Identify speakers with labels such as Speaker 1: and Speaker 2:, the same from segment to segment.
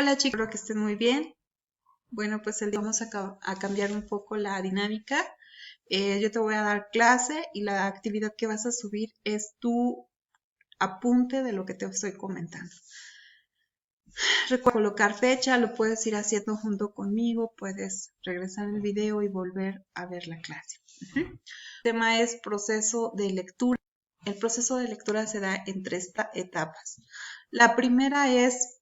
Speaker 1: Hola chicos, espero que estén muy bien. Bueno, pues el día vamos a cambiar un poco la dinámica. Yo te voy a dar clase y la actividad que vas a subir es tu apunte de lo que te estoy comentando. Recuerda colocar fecha, lo puedes ir haciendo junto conmigo, puedes regresar el video y volver a ver la clase. El tema es proceso de lectura. El proceso de lectura se da en 3 etapas. La primera es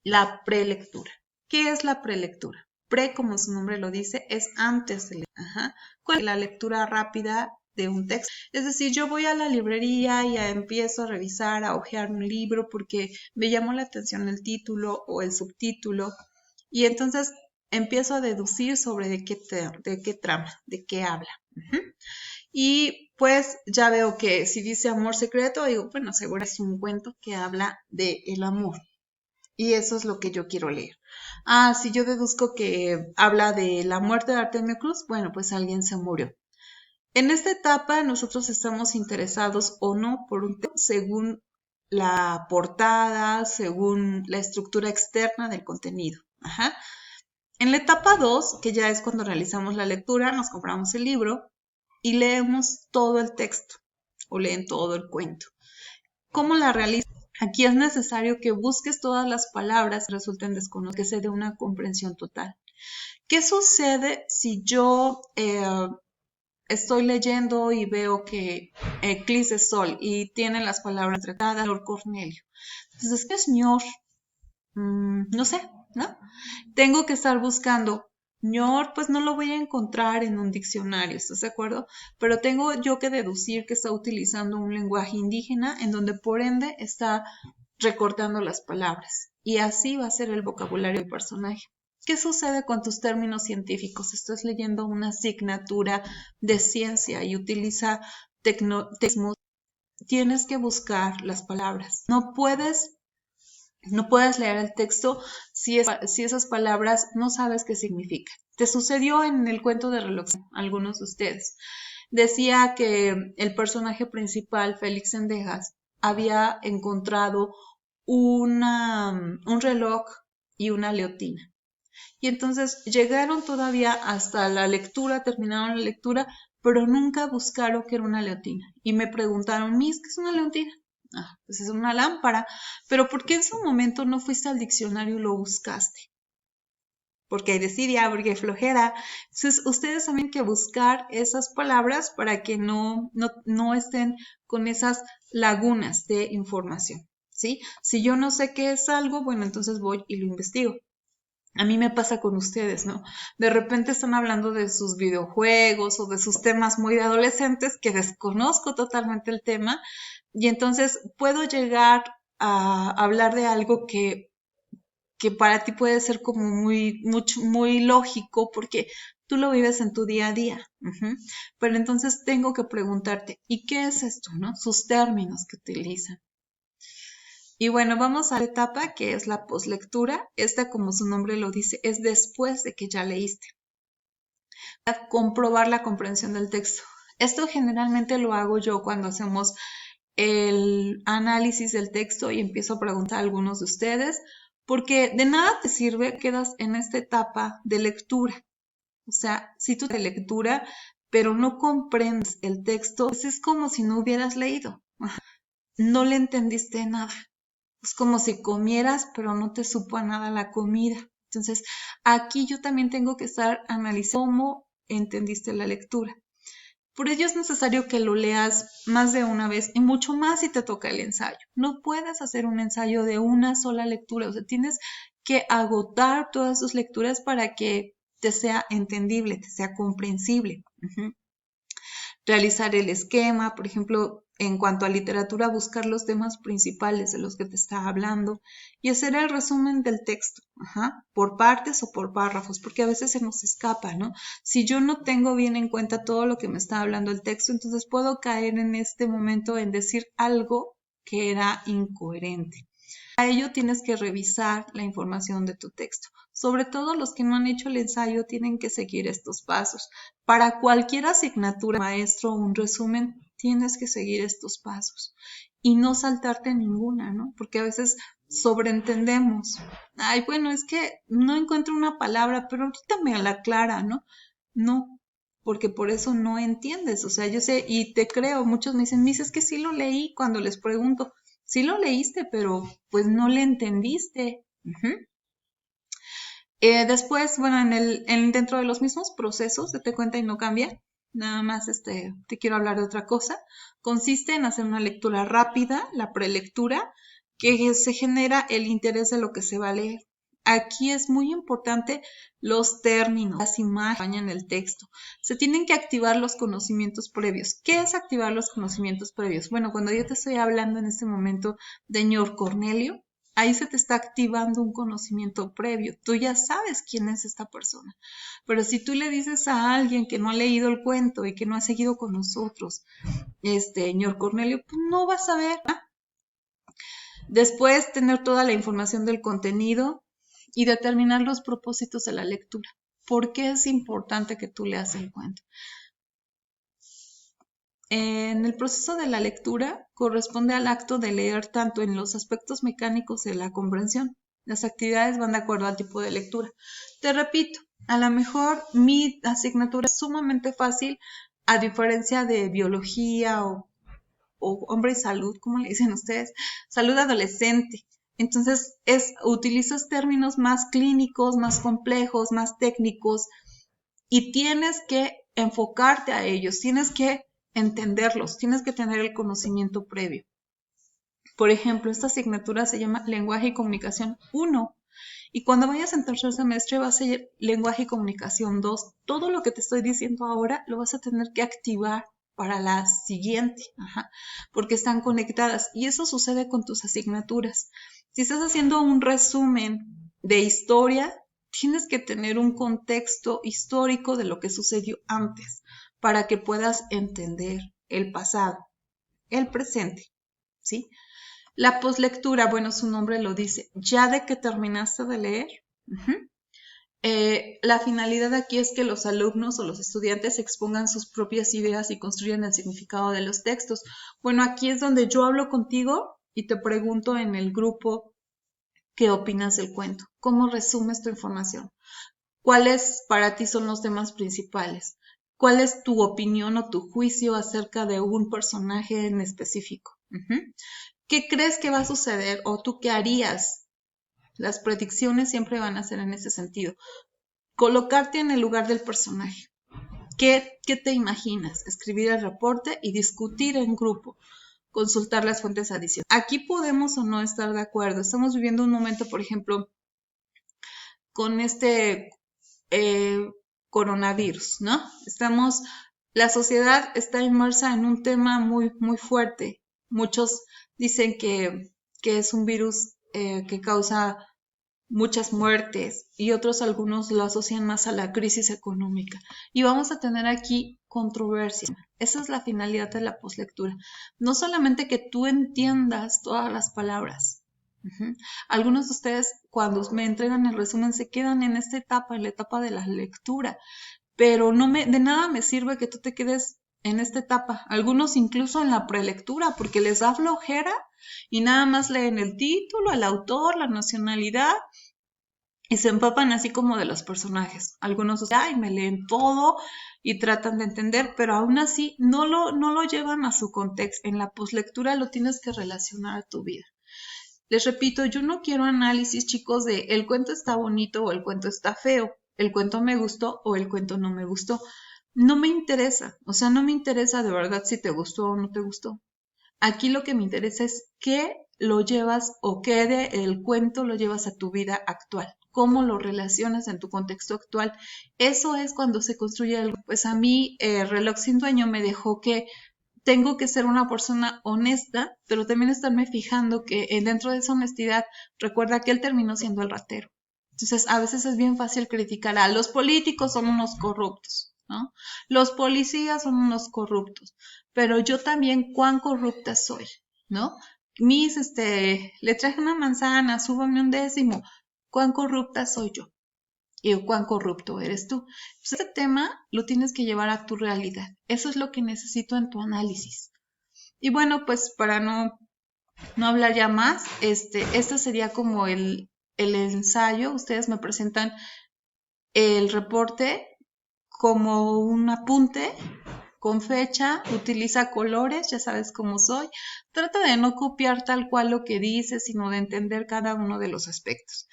Speaker 1: la prelectura. ¿Qué es la prelectura? Pre, como su nombre lo dice, es antes de leer. ¿Cuál es la lectura rápida de un texto? Es decir, yo voy a la librería y empiezo a revisar, a hojear un libro porque me llamó la atención el título o el subtítulo y entonces empiezo a deducir sobre de qué trama, de qué habla. Y pues ya veo que si dice amor secreto, digo, bueno, seguro es un cuento que habla del amor. Y eso es lo que yo quiero leer. Si yo deduzco que habla de la muerte de Artemio Cruz, bueno, pues alguien se murió. En esta etapa nosotros estamos interesados o no por un tema según la portada, según la estructura externa del contenido. En la etapa 2, que ya es cuando realizamos la lectura, nos compramos el libro y leemos todo el texto o leen todo el cuento. ¿Cómo la realizamos? Aquí es necesario que busques todas las palabras que resulten desconocidas, que se dé una comprensión total. ¿Qué sucede si yo estoy leyendo y veo que Eclipse de Sol y tiene las palabras tratadas Señor Cornelio? Entonces, ¿qué es Señor? No sé, ¿no? Tengo que estar buscando Ñor, pues no lo voy a encontrar en un diccionario, ¿estás de acuerdo? Pero tengo yo que deducir que está utilizando un lenguaje indígena en donde por ende está recortando las palabras. Y así va a ser el vocabulario del personaje. ¿Qué sucede con tus términos científicos? Estás leyendo una asignatura de ciencia y utiliza tecnicismos. Tienes que buscar las palabras. No puedes leer el texto si esas palabras no sabes qué significan. Te sucedió en el cuento de reloj, algunos de ustedes. Decía que el personaje principal, Félix Sendejas, había encontrado un reloj y una leotina. Y entonces llegaron todavía hasta la lectura, terminaron la lectura, pero nunca buscaron que era una leotina. Y me preguntaron, Miss, ¿qué es una leotina? Pues es una lámpara. Pero ¿por qué en su momento no fuiste al diccionario y lo buscaste? Porque hay desidia, porque hay flojera. Entonces, ustedes tienen que buscar esas palabras para que no estén con esas lagunas de información, ¿sí? Si yo no sé qué es algo, bueno, entonces voy y lo investigo. A mí me pasa con ustedes, ¿no? De repente están hablando de sus videojuegos o de sus temas muy de adolescentes que desconozco totalmente el tema y entonces puedo llegar a hablar de algo que para ti puede ser como muy lógico porque tú lo vives en tu día a día. Pero entonces tengo que preguntarte, ¿y qué es esto, no? Sus términos que utilizan. Y bueno, vamos a la etapa que es la poslectura. Esta, como su nombre lo dice, es después de que ya leíste. Para comprobar la comprensión del texto. Esto generalmente lo hago yo cuando hacemos el análisis del texto y empiezo a preguntar a algunos de ustedes, porque de nada te sirve, quedas en esta etapa de lectura. O sea, si tú de lectura, pero no comprendes el texto, pues es como si no hubieras leído. No le entendiste nada. Es como si comieras, pero no te supo a nada la comida. Entonces, aquí yo también tengo que estar analizando cómo entendiste la lectura. Por ello es necesario que lo leas más de una vez y mucho más si te toca el ensayo. No puedes hacer un ensayo de una sola lectura, o sea, tienes que agotar todas tus lecturas para que te sea entendible, te sea comprensible. Realizar el esquema, por ejemplo, en cuanto a literatura, buscar los temas principales de los que te está hablando y hacer el resumen del texto, por partes o por párrafos, porque a veces se nos escapa, ¿no? Si yo no tengo bien en cuenta todo lo que me está hablando el texto, entonces puedo caer en este momento en decir algo que era incoherente. Para ello tienes que revisar la información de tu texto. Sobre todo los que no han hecho el ensayo tienen que seguir estos pasos. Para cualquier asignatura, maestro, un resumen, tienes que seguir estos pasos y no saltarte ninguna, ¿no? Porque a veces sobreentendemos. Ay, bueno, es que no encuentro una palabra, pero ahorita me la aclara, ¿no? No, porque por eso no entiendes. O sea, yo sé y te creo, muchos me dicen, Miss, es que sí lo leí cuando les pregunto, sí lo leíste, pero pues no le entendiste. Después, bueno, dentro de los mismos procesos, date cuenta y no cambia, nada más te quiero hablar de otra cosa, consiste en hacer una lectura rápida, la prelectura, que se genera el interés de lo que se va a leer. Aquí es muy importante los términos, las imágenes en el texto. Se tienen que activar los conocimientos previos. ¿Qué es activar los conocimientos previos? Bueno, cuando yo te estoy hablando en este momento de señor Cornelio, ahí se te está activando un conocimiento previo. Tú ya sabes quién es esta persona. Pero si tú le dices a alguien que no ha leído el cuento y que no ha seguido con nosotros, señor Cornelio, pues no va a saber. Después, tener toda la información del contenido y determinar los propósitos de la lectura. ¿Por qué es importante que tú leas el cuento? En el proceso de la lectura corresponde al acto de leer tanto en los aspectos mecánicos de la comprensión. Las actividades van de acuerdo al tipo de lectura. Te repito, a lo mejor mi asignatura es sumamente fácil, a diferencia de biología o hombre y salud, ¿cómo le dicen ustedes? Salud adolescente. Entonces, utilizas términos más clínicos, más complejos, más técnicos y tienes que enfocarte a ellos, tienes que entenderlos, tienes que tener el conocimiento previo. Por ejemplo, esta asignatura se llama Lenguaje y Comunicación 1 y cuando vayas en tercer semestre va a ser Lenguaje y Comunicación 2. Todo lo que te estoy diciendo ahora lo vas a tener que activar para la siguiente, porque están conectadas y eso sucede con tus asignaturas. Si estás haciendo un resumen de historia, tienes que tener un contexto histórico de lo que sucedió antes para que puedas entender el pasado, el presente, ¿sí? La poslectura, bueno, su nombre lo dice, ya de que terminaste de leer, la finalidad aquí es que los alumnos o los estudiantes expongan sus propias ideas y construyan el significado de los textos. Bueno, aquí es donde yo hablo contigo y te pregunto en el grupo qué opinas del cuento, cómo resumes tu información, cuáles para ti son los temas principales, cuál es tu opinión o tu juicio acerca de un personaje en específico. ¿Qué crees que va a suceder o tú qué harías? Las predicciones siempre van a ser en ese sentido. Colocarte en el lugar del personaje. ¿Qué te imaginas? Escribir el reporte y discutir en grupo. Consultar las fuentes adicionales. Aquí podemos o no estar de acuerdo. Estamos viviendo un momento, por ejemplo, con coronavirus, ¿no? La sociedad está inmersa en un tema muy, muy fuerte. Muchos dicen que es un virus que causa muchas muertes y algunos lo asocian más a la crisis económica. Y vamos a tener aquí controversia. Esa es la finalidad de la poslectura. No solamente que tú entiendas todas las palabras. Algunos de ustedes cuando me entregan el resumen se quedan en esta etapa, en la etapa de la lectura, pero de nada me sirve que tú te quedes en esta etapa. Algunos incluso en la prelectura, porque les da flojera y nada más leen el título, el autor, la nacionalidad y se empapan así como de los personajes. Algunos me leen todo y tratan de entender, pero aún así no lo llevan a su contexto. En la poslectura lo tienes que relacionar a tu vida. Les repito, yo no quiero análisis, chicos, de el cuento está bonito o el cuento está feo, el cuento me gustó o el cuento no me gustó. No me interesa, o sea, no me interesa de verdad si te gustó o no te gustó. Aquí lo que me interesa es qué lo llevas o qué del cuento lo llevas a tu vida actual, cómo lo relacionas en tu contexto actual. Eso es cuando se construye algo. Pues a mí, Reloj sin Dueño me dejó que tengo que ser una persona honesta, pero también estarme fijando que dentro de esa honestidad, recuerda que él terminó siendo el ratero. Entonces, a veces es bien fácil criticar a los políticos, son unos corruptos, ¿no? Los policías son unos corruptos, pero yo también cuán corrupta soy, ¿no? Le traje una manzana, súbame un décimo, cuán corrupta soy yo y cuán corrupto eres tú. Pues este tema lo tienes que llevar a tu realidad. Eso es lo que necesito en tu análisis. Y bueno, pues para no no hablar ya más. Este sería como el ensayo. Ustedes me presentan el reporte como un apunte con fecha, utiliza colores, ya sabes cómo soy. Trata de no copiar tal cual lo que dice, sino de entender cada uno de los aspectos.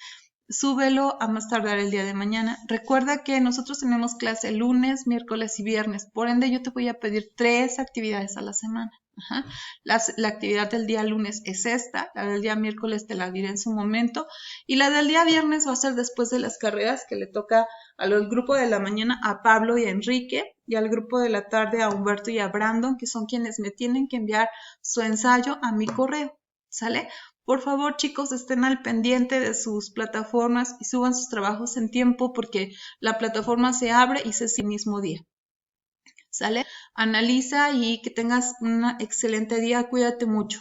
Speaker 1: Súbelo a más tardar el día de mañana. Recuerda que nosotros tenemos clase lunes, miércoles y viernes. Por ende, yo te voy a pedir 3 actividades a la semana. Ajá. La actividad del día lunes es esta, la del día miércoles te la diré en su momento y la del día viernes va a ser después de las carreras que le toca al grupo de la mañana a Pablo y a Enrique y al grupo de la tarde a Humberto y a Brandon, que son quienes me tienen que enviar su ensayo a mi correo. ¿Sale? Por favor, chicos, estén al pendiente de sus plataformas y suban sus trabajos en tiempo porque la plataforma se abre y se cierra el mismo día. ¿Sale? Analiza y que tengas un excelente día. Cuídate mucho.